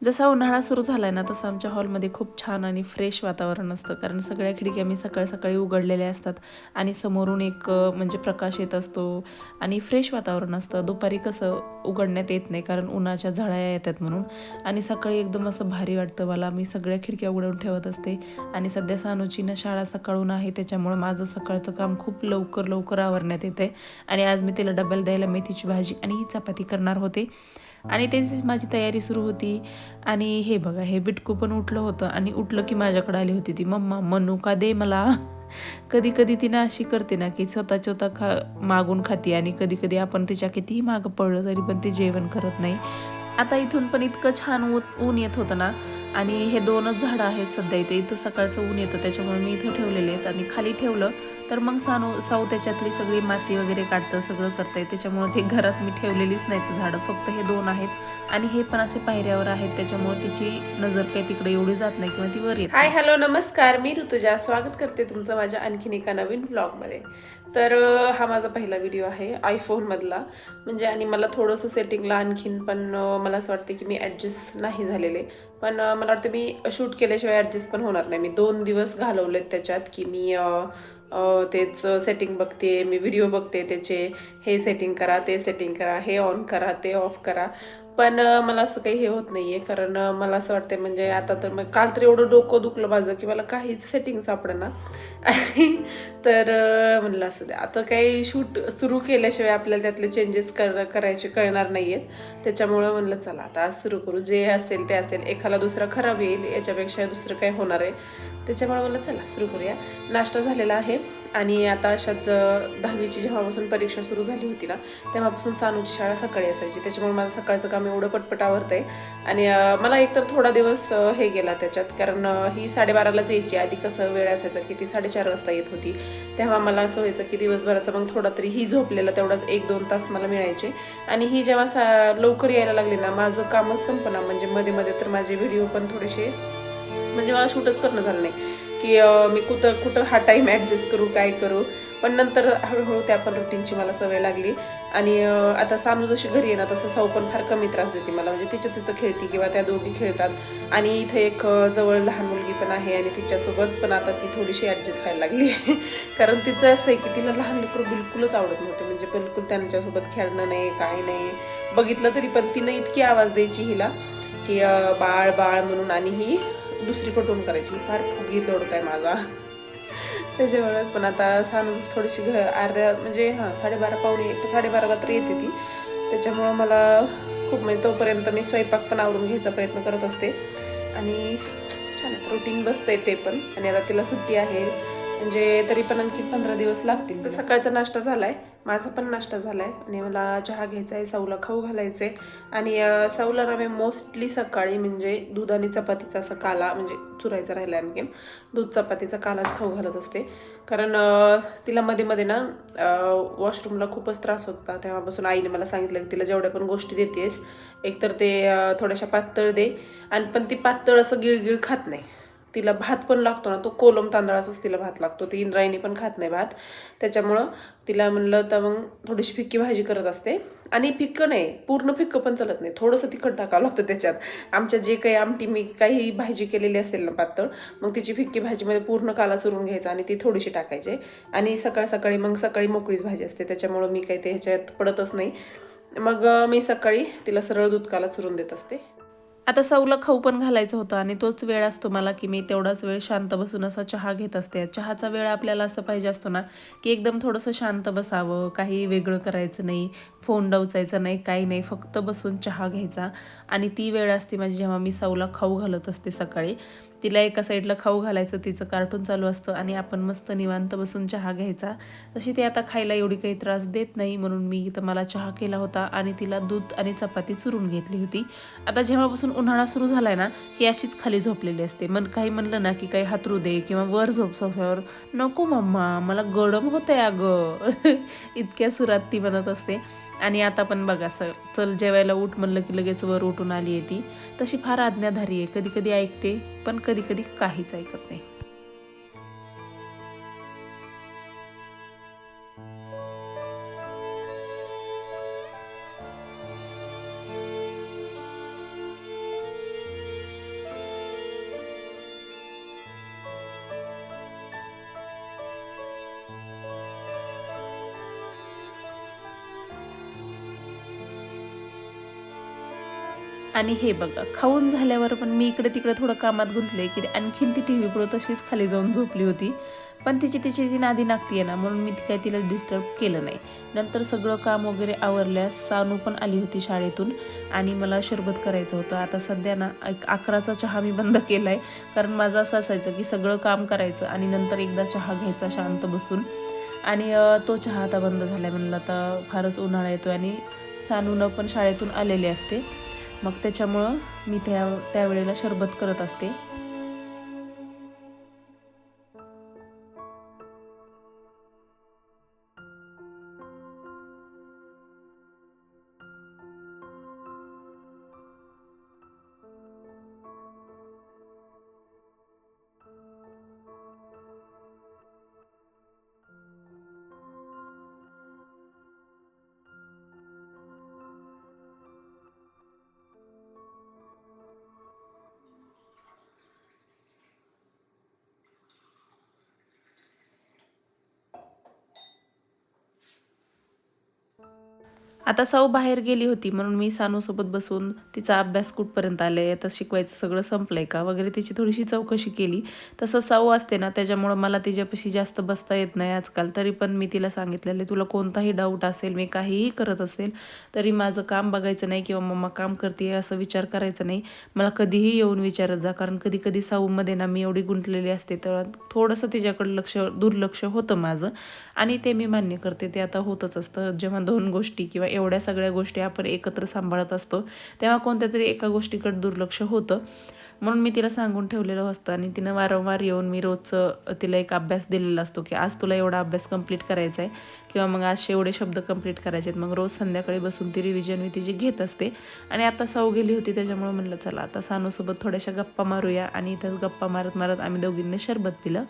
जसा उन्हाळा सुरू झाला आहे ना, तसं आमच्या हॉलमध्ये खूप छान आणि फ्रेश वातावरण असतं. कारण सगळ्या खिडक्या मी सकाळी उघडलेल्या असतात आणि समोरून एक म्हणजे प्रकाश येत असतो आणि फ्रेश वातावरण असतं. दुपारी कसं उघडण्यात येत नाही, कारण उन्हाच्या झळा येतात म्हणून. आणि सकाळी एकदम असं भारी वाटतं मला. मी सगळ्या खिडक्या उघडून ठेवत असते. आणि सध्या सानूची ना शाळा सकाळून आहे, त्याच्यामुळं माझं सकाळचं काम खूप लवकर आवरण्यात येते. आणि आज मी तिला डब्याला द्यायला मेथीची भाजी आणि चपाती करणार होते. आणि त्याचीच माझी तयारी सुरू होती. आणि हे बघा, हे बिटकू पण उठलं होतं आणि उठलं की माझ्याकडे आली होती ती, मम्मा मनुका दे मला. कधी कधी ती ना अशी करते ना की स्वतः मागून खाते, आणि कधी कधी आपण तिच्या कितीही मागं पडलं तरी पण ती जेवण करत नाही. आता इथून पण इतकं छान ऊन येत होतं ना, आणि हे 2च झाडं आहेत सध्या इथं सकाळचं ऊन येतं, त्याच्यामुळे मी इथं ठेवलेले आहेत. आणि खाली ठेवलं तर मग साऊ त्याच्यातली सगळी माती वगैरे काढतं, सगळं करतंय, त्याच्यामुळे ते घरात मी ठेवलेलीच नाही तर झाडं, फक्त हे 2 आहेत. आणि हे पण असे पायऱ्यावर आहेत, त्याच्यामुळे तिची नजर काही तिकडे एवढी जात नाही किंवा ती वर येत नाही. हाय हॅलो नमस्कार, मी ऋतुजा, स्वागत करते तुमचं माझ्या आणखीन एका नवीन व्लॉगमध्ये. तर हा माझा पहिला व्हिडिओ आहे आयफोनमधला, म्हणजे आणि मला थोडंसं सेटिंगला आणखीन पण मला असं वाटतं की मी ॲडजस्ट नाही झालेले. पण मला वाटतं मी शूट केल्याशिवाय ॲडजस्ट पण होणार नाही. मी 2 दिवस घालवलेत त्याच्यात की मी तेच सेटिंग बघते, मी व्हिडिओ बघते त्याचे, हे सेटिंग करा, ते सेटिंग करा, हे ऑन करा, ते ऑफ करा. पण मला असं काही हे होत नाहीये, कारण मला असं वाटतं म्हणजे आता तर मग काल तर एवढं डोकं दुखलं माझं की मला काहीच सेटिंग सापडेना. आणि तर म्हणलं असं द्या, आता काही शूट सुरू केल्याशिवाय आपल्याला त्यातले चेंजेस करायचे कळणार नाहीयेत. त्याच्यामुळं म्हणलं चला आता आज सुरू करू, जे असेल ते असेल, एखादा दुसरा खराब येईल याच्यापेक्षा दुसरं काय होणार आहे. त्याच्यामुळे म्हणलं चला सुरू करूया. नाश्ता झालेला आहे. आणि आता अशाच 10वीची जेव्हापासून परीक्षा सुरू झाली होती ना, तेव्हापासून सानूची शाळा सकाळी असायची, त्याच्यामुळे माझं सकाळचं काम एवढं पटपट आवरतंय. आणि मला एकतर थोडा दिवस हे गेला त्याच्यात, कारण ही 12:30लाच यायची. आधी कसं वेळ असायचा की ती 4:30 वाजता येत होती, तेव्हा मला असं व्हायचं की दिवसभराचा मग थोडा तरी ही झोपलेला तेवढा 1-2 तास मला मिळायचे. आणि ही जेव्हा लवकर यायला लागली ना, माझं कामच संपना, म्हणजे मध्ये मध्ये तर माझे व्हिडिओ पण थोडेसे, म्हणजे मला शूटच करणं झालं नाही की मी कुठं हा टाईम ॲडजस्ट करू, काय करू. पण नंतर हळूहळू त्या पण रुटीनची मला सवय लागली. आणि आता सानू जशी घरी आहे ना, तसं साऊ पण फार कमी त्रास देते मला, म्हणजे तिचं खेळती किंवा त्या दोघी खेळतात. आणि इथे एक जवळ लहान मुलगी पण आहे, आणि तिच्यासोबत पण आता ती थोडीशी ॲडजस्ट व्हायला लागली. कारण तिचं असं आहे की तिला लहान लेकरं बिलकुलच आवडत नव्हते, म्हणजे बिलकुल त्यांच्यासोबत खेळणं नाही, काही नाही. बघितलं तरी पण तिनं इतकी आवाज द्यायची हिला की बाळ बाळ म्हणून, आणि ही दुसरीकडून करायची. फार फुगी लोडत आहे माझा. त्याच्यामुळे पण आता सानूच थोडीशी अर्ध्या म्हणजे 12:30 पावणे 12:30 रात्री येते ती, त्याच्यामुळं मला खूप, म्हणजे तोपर्यंत मी स्वयंपाक पण आवरून घ्यायचा प्रयत्न करत असते. आणि छान रुटीन बसतंय ते पण. आणि आता तिला सुट्टी आहे, म्हणजे तरी पण आणखी 15 दिवस लागतील. तर सकाळचा नाश्ता झालाय, माझा पण नाश्ता झालाय, आणि मला चहा घ्यायचा आहे, साऊला खाऊ घालायचे. आणि साऊला ना मी मोस्टली सकाळी म्हणजे दूध आणि चपातीचा असा काला, म्हणजे चुरायचा राहिला, आणखीन दूध चपातीचा कालाच खाऊ घालत असते. कारण तिला मध्ये मध्ये ना वॉशरूमला खूपच त्रास होता, तेव्हापासून आईने मला सांगितलं की तिला जेवढ्या पण गोष्टी देतेस, एकतर ते थोड्याशा पातळ दे, आणि पण ती पातळ असं गिळगिळ खात नाही. तिला भात पण लागतो ना, तो कोलम तांदळाचाच तिला भात लागतो, ती इंद्रायणी पण खात नाही भात. त्याच्यामुळं तिला म्हणलं तर मग थोडीशी फिक्की भाजी करत असते. आणि फिक्कं नाही, पूर्ण फिक्कं पण चालत नाही, थोडंसं तिखट टाकावं लागतं त्याच्यात. आमच्या जे काही आमटी मी काही भाजी केलेली असेल ना पातळ, मग तिची फिक्की भाजीमध्ये पूर्ण काला चुरून घ्यायचा आणि ती थोडीशी टाकायची. आणि सकाळी मोकळीच भाजी असते, त्याच्यामुळं मी काही ते ह्याच्यात पडतच नाही. मग मी सकाळी तिला सरळ दूध काला चुरून देत असते. आता साऊला खाऊ पण घालायचं होतं, आणि तोच वेळ असतो मला की मी तेवढाच वेळ शांत बसून असा चहा घेत असते. चहाचा वेळ आपल्याला असं पाहिजे असतो ना की एकदम थोडंसं शांत बसावं, काही वेगळं करायचं नाही, फोन डवचायचा नाही, काही नाही, फक्त बसून चहा घ्यायचा. आणि ती वेळ असते माझी जेव्हा मी साऊला खाऊ घालत असते सकाळी. तिला एका साईडला खाऊ घालायचं, तिचं कार्टून चालू असतं, आणि आपण मस्त निवांत बसून चहा घ्यायचा. तशी ती आता खायला एवढी काही त्रास देत नाही, म्हणून मी तर मला चहा केला होता आणि तिला दूध आणि चपाती चुरून घेतली होती. आता जेव्हापासून उन्हाळा सुरू झालाय ना, ही अशीच खाली झोपलेली असते. काही म्हणलं ना की काही हातरू दे किंवा वर झोप सोफ्यावर, नको मम्मा मला गरम होतंय अगं. इतक्या सुरात ती बनत असते. आणि आता पण बघा सर, चल जेवायला उठ म्हणलं की लगेच वर उठून आली आहे ती. तशी फार आज्ञाधारी आहे, कधी कधी ऐकते पण कधी कधी काहीच ऐकत नाही. आणि हे बघा, खाऊन झाल्यावर पण मी इकडे-तिकडे थोडं कामात गुंतले, की आणखीन ती टीव्ही पुढे तशीच खाली जाऊन झोपली होती. पण तिची ती नादी लागती ना, म्हणून मी काय तिला डिस्टर्ब केलं नाही. नंतर सगळं काम वगैरे आवरल्यास सानू पण आली होती शाळेतून आणि मला सरबत करायचं होतं. आता सध्या ना एक 11चा चहा मी बंद केलाय, कारण माझं असं असायचं, की सगळं काम करायचं आणि नंतर एकदा चहा घ्यायचा शांत बसून आणि तो चहा आता बंद झालाय. म्हणलं आता फारच उन्हाळा येतोय आणि सानूनं पण शाळेतून आलेली असते. मग त्याच्यामुळं मी त्यावेळेला सरबत करत असते. आता सौ बाहेर गेली होती म्हणून मी सानूसोबत बसून तिचा अभ्यास कुठपर्यंत आले, आता शिकवायचं सगळं संपलंय का वगैरे तिची थोडीशी चौकशी केली. तसं सौ असते ना त्याच्यामुळं मला तिच्यापाशी जास्त बसता येत नाही आजकाल. तरी पण मी तिला सांगितलेलं तुला कोणताही डाऊट असेल, मी काहीही करत असेल तरी माझं काम बघायचं नाही किंवा मम्मा काम करते असं विचार करायचा नाही. मला कधीही येऊन विचारत जा, कारण कधी-कधी सौमध्ये ना मी एवढी गुंतलेली असते तर थोडंसं तिच्याकडे दुर्लक्ष होतं माझं आणि ते मी मान्य करते. ते आता होतच असतं. जेव्हा 2 गोष्टी किंवा एवढ्या सगळ्या गोष्टी आपण एकत्र सांभाळत असतो, तेव्हा कोणत्यातरी एका गोष्टीकडे दुर्लक्ष होतं. म्हणून मी तिला सांगून ठेवलेलं असतं आणि तिनं वारंवार येऊन मी रोजचं तिला एक अभ्यास दिलेला असतो, की आज तुला एवढा अभ्यास कंप्लीट करायचा आहे किंवा मग आज एवढे शब्द कंप्लीट करायचे आहेत. मग रोज संध्याकाळी बसून ती रिव्हिजन मी तिची घेत असते आणि आता सौ गेली होती त्याच्यामुळं म्हणलं चला आता सानूसोबत थोड्याशा गप्पा मारूया आणि इथं गप्पा मारत आम्ही दोघींनी सरबत पिलं.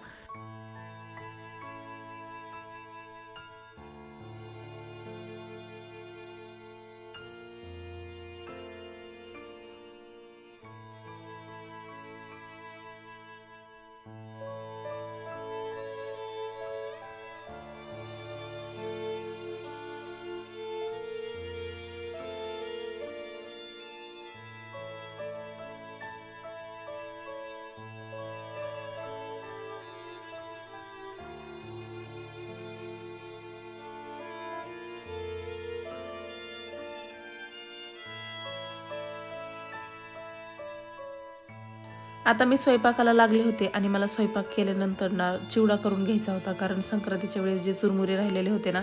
आता मी स्वयंपाकाला लागले होते आणि मला स्वयंपाक केल्यानंतर ना चिवडा करून घ्यायचा होता, कारण संक्रांतीच्या वेळेस जे चुरमुरे राहिलेले होते ना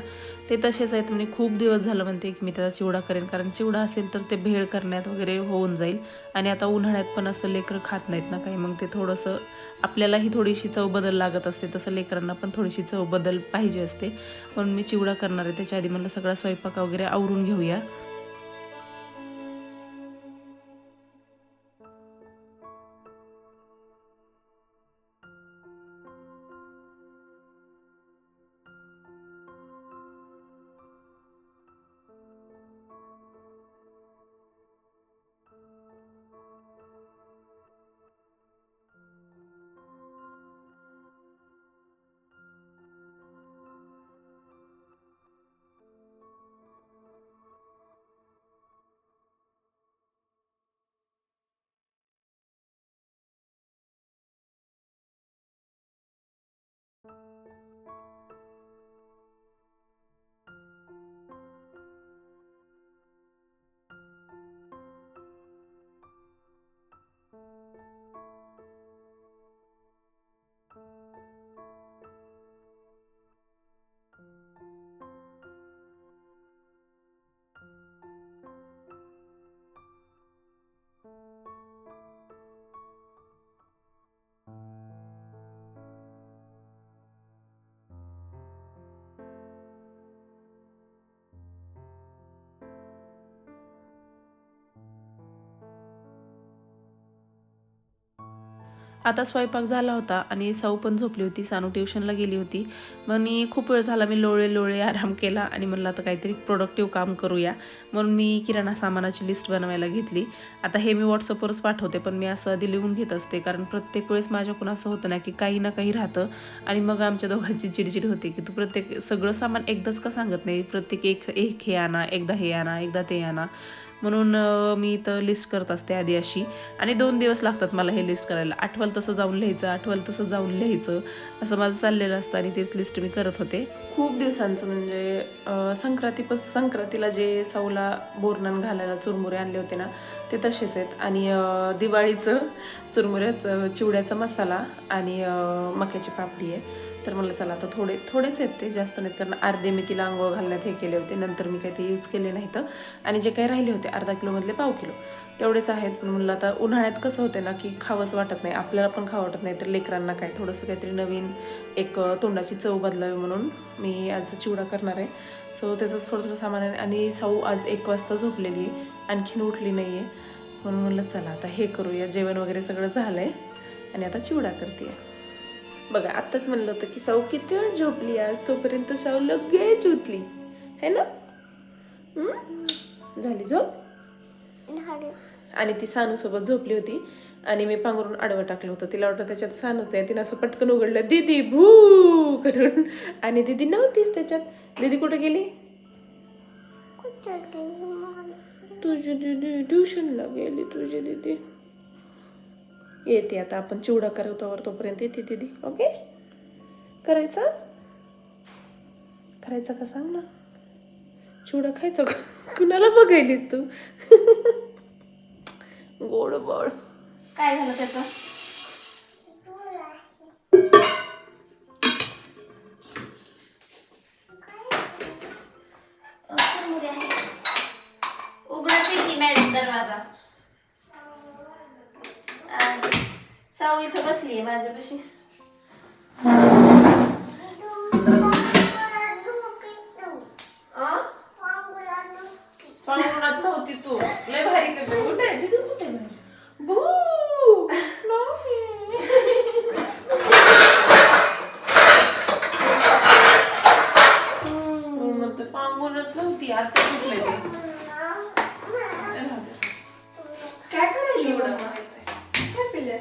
ते तसेच आहेत. म्हणजे खूप दिवस झालं म्हणते की मी त्याचा चिवडा करेन, कारण चिवडा असेल तर ते भेळ करण्यात वगैरे होऊन जाईल आणि आता उन्हाळ्यात पण असं लेकरं खात नाहीत ना काही, मग ते थोडंसं आपल्यालाही थोडीशी चव बदल लागत असते, तसं लेकरांना पण थोडीशी चव बदल पाहिजे असते. म्हणून मी चिवडा करणार आहे. त्याच्या आधी मला सगळा स्वयंपाक वगैरे आवरून घेऊया. आता स्वयंपाक झाला होता आणि सौ पण झोपली होती. सानू ट्युशनला गेली होती. मग मी खूप वेळ झाला मी लोळे-लोळे आराम केला आणि म्हणलं आता काहीतरी प्रोडक्टिव्ह काम करूया. म्हणून मी किराणा सामानाची लिस्ट बनवायला घेतली. आता हे मी WhatsAppवरच पाठवते, पण मी असं आधी लिहून घेत असते, कारण प्रत्येक वेळेस माझ्याकडून असं होतं ना, की काही ना काही राहतं आणि मग आमच्या दोघांची चिडचिड होते, की तू प्रत्येक सगळं सामान एकदाच का सांगत नाही? प्रत्येक एक एक हे आणा, एकदा हे आणा, एकदा ते आणा. म्हणून मी इथं लिस्ट करत असते आधी अशी. आणि 2 दिवस लागतात मला हे लिस्ट करायला. आठवल तसं जाऊन लिहायचं, आठवल तसं जाऊन लिहायचं, असं माझं चाललेलं असतं आणि तेच लिस्ट मी करत होते. खूप दिवसांचं म्हणजे संक्रांतीला जे साऊला बोरनान घालायला चुरमुरे आणले होते ना, ते तसेच आहेत. आणि दिवाळीचं चुरमुऱ्याचं चिवड्याचा मसाला आणि मक्याची पापडी आहे. तर मला चला आता थोडेच आहेत ते, जास्त नाहीत, कारण अर्धे मी तिला अंघोळ घालण्यात हे केले होते, नंतर मी काही ते यूज केले नाहीत. आणि जे काही राहिले होते अर्धा किलोमधले पाव किलो तेवढेच आहेत. पण म्हणलं आता उन्हाळ्यात कसं होतं ना की खावंच वाटत नाही, आपल्याला पण खावं वाटत नाही, तर लेकरांना काय थोडंसं काहीतरी नवीन एक तोंडाची चव बदलावी म्हणून मी आज चिवडा करणार आहे. सो त्याचंच थोडं सामान आहे. आणि साऊ आज 1 वाजता झोपलेली आहे, आणखीन उठली नाही आहे, म्हणून म्हणलं चला आता हे करूया. जेवण वगैरे सगळं झालं आहे आणि आता चिवडा करते. बघा आत्ताच म्हणलं होतं की साऊ किती वेळ झोपली आज, तोपर्यंत साऊ लगेच उठली है ना. झाली झोप. आणि ती सानूसोबत झोपली होती आणि मी पांघरून आडवं टाकलं होतं. तिला वाटतं त्याच्यात सानूच आहे. तिनं असं पटकन उघडलं, दीदी भू करून, आणि दीदी नव्हतीच त्याच्यात. दीदी कुठे गेली? तुझी दीदी ट्युशनला गेली. तुझी दीदी येते आता, आपण चिवडा करतो तोपर्यंत येते दीदी. ओके करायचा का सांग ना. चिवडा खायचा का? कुणाला बघायलीस तू? गोड गोड काय झालं त्याचं? उघडते की मॅडम दरवाजा. साऊ इथं बसली आहे माझ्यापाशी. पांघरुणात नव्हती तू, लय भारी करते. कुठे दीदी, कुठे भू नाही पांघरुणात नव्हती, आता कुठले ते काय करायचं एवढं म्हणायचंय. काय पिल्ले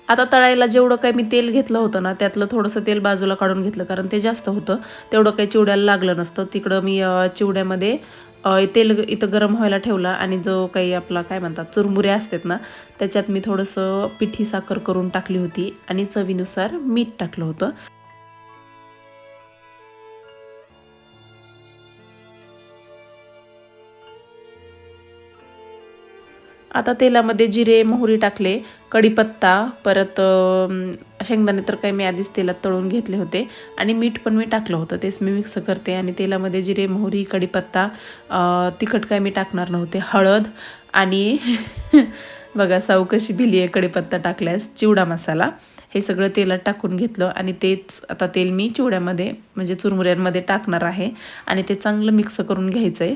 आता तळायला जेवढं काही मी तेल घेतलं होतं ना, त्यातलं थोडंसं तेल बाजूला काढून घेतलं, कारण ते जास्त होतं. तेवढं काही चिवड्याला लागलं नसतं. तिकडं मी चिवड्यामध्ये तेल इथं गरम व्हायला ठेवला आणि जो काही आपला काय म्हणतात चुरमुरे असतात ना, त्याच्यात मी थोडंसं पिठी साखर करून टाकली होती आणि चवीनुसार मीठ टाकलं होतं. आता तेलामध्ये जिरे मोहरी टाकले, कढीपत्ता, परत शेंगदाणे तर काही मी आधीच तेलात तळून घेतले होते, आणि मीठ पण मी टाकलं होतं. तेच मी मिक्स करते. आणि तेलामध्ये जिरे मोहरी कढीपत्ता, तिखट काय मी टाकणार नव्हते, हळद आणि बघा साऊ कशी भिली आहे कढीपत्ता टाकल्यास, चिवडा मसाला, हे सगळं तेलात टाकून घेतलं. आणि तेच आता तेल मी चिवड्यामध्ये म्हणजे चुरमुऱ्यांमध्ये टाकणार आहे आणि ते चांगलं मिक्स करून घ्यायचं आहे.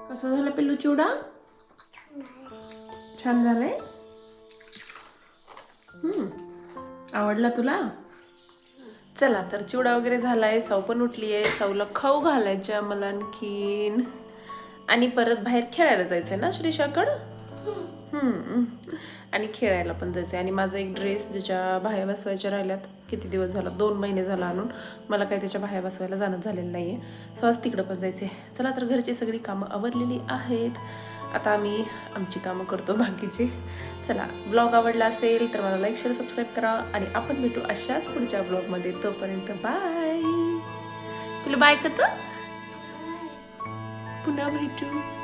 कसं झालं पिल्लू चिवडा? छान झालंय. आवडला तुला? चला तर चिवडा वगैरे झालाय, साऊ पण उठली आहे. साऊला खाऊ घालायच्या मला आणखीन, आणि परत बाहेर खेळायला जायचंय ना श्रीषाकडं. आणि खेळायला पण जायचंय. आणि माझा एक ड्रेस ज्याच्या बाह्या बसवायच्या राहिल्यात, किती दिवस झाला, 2 महिने झाला आणून, मला काही त्याच्या बाह्या बसवायला जाणं झालेलं नाहीये. सो आज तिकडं पण जायचंय. चला तर घरची सगळी कामं आवरलेली आहेत आता आम्ही आमची कामं करतो बाकीची. चला, ब्लॉग आवडला असेल तर मला लाईक शेअर सबस्क्राईब करा आणि आपण भेटू अशाच पुढच्या ब्लॉगमध्ये. तोपर्यंत बाय. तुला बाय करतो, पुन्हा भेटू.